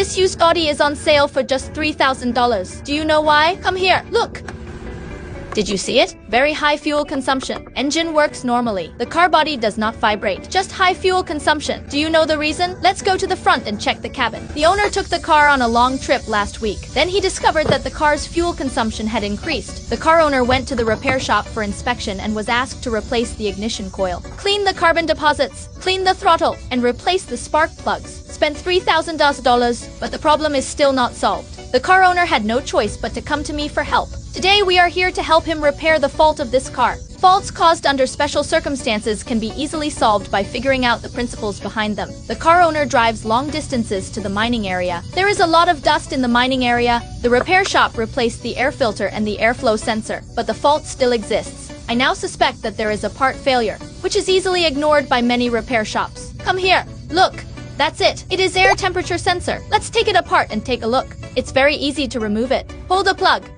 This used Audi is on sale for just $3,000. Do you know why? Come here, look. Did you see it? Very high fuel consumption. Engine works normally. The car body does not vibrate. Just high fuel consumption. Do you know the reason? Let's go to the front and check the cabin. The owner took the car on a long trip last week. Then he discovered that the car's fuel consumption had increased. The car owner went to the repair shop for inspection and was asked to replace the ignition coil, clean the carbon deposits, clean the throttle, and replace the spark plugs. Spent $3,000, but the problem is still not solved. The car owner had no choice but to come to me for help. Today we are here to help him repair the fault of this car. Faults caused under special circumstances can be easily solved by figuring out the principles behind them. The car owner drives long distances to the mining area. There is a lot of dust in the mining area. The repair shop replaced the air filter and the airflow sensor, but the fault still exists. I now suspect that there is a part failure, which is easily ignored by many repair shops. Come here, look. That's it. It is air temperature sensor. Let's take it apart and take a look. It's very easy to remove it. Pull the plug.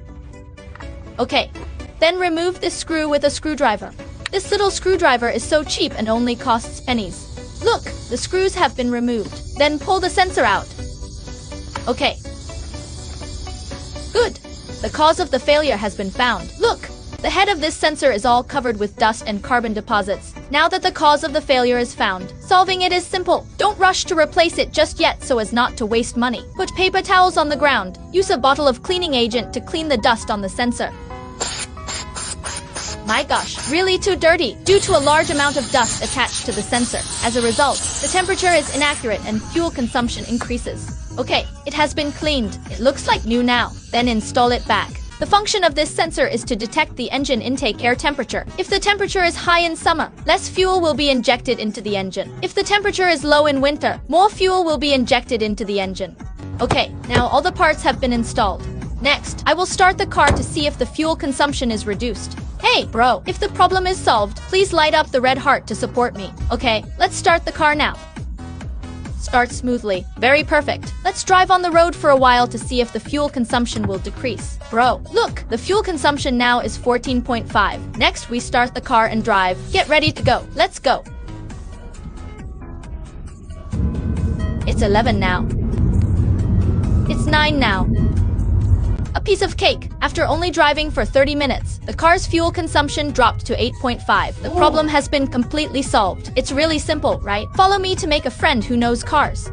Okay, then remove this screw with a screwdriver. This little screwdriver is so cheap and only costs pennies. Look, the screws have been removed. Then pull the sensor out. Okay. Good. The cause of the failure has been found. Look, the head of this sensor is all covered with dust and carbon deposits. Now that the cause of the failure is found, solving it is simple. Don't rush to replace it just yet so as not to waste money. Put paper towels on the ground. Use a bottle of cleaning agent to clean the dust on the sensor. My gosh, really too dirty, due to a large amount of dust attached to the sensor. As a result, the temperature is inaccurate and fuel consumption increases. Okay, it has been cleaned. It looks like new now. Then install it back. The function of this sensor is to detect the engine intake air temperature. If the temperature is high in summer, less fuel will be injected into the engine. If the temperature is low in winter, more fuel will be injected into the engine. Okay, now all the parts have been installed. Next, I will start the car to see if the fuel consumption is reduced. Hey, bro, if the problem is solved, please light up the red heart to support me. Okay, let's start the car now. Start smoothly. Very perfect. Let's drive on the road for a while to see if the fuel consumption will decrease. Bro, look, the fuel consumption now is 14.5. Next, we start the car and drive. Get ready to go. Let's go. It's 11 now. It's 9 now. A piece of cake. After only driving for 30 minutes, the car's fuel consumption dropped to 8.5. The problem has been completely solved. It's really simple, right? Follow me to make a friend who knows cars.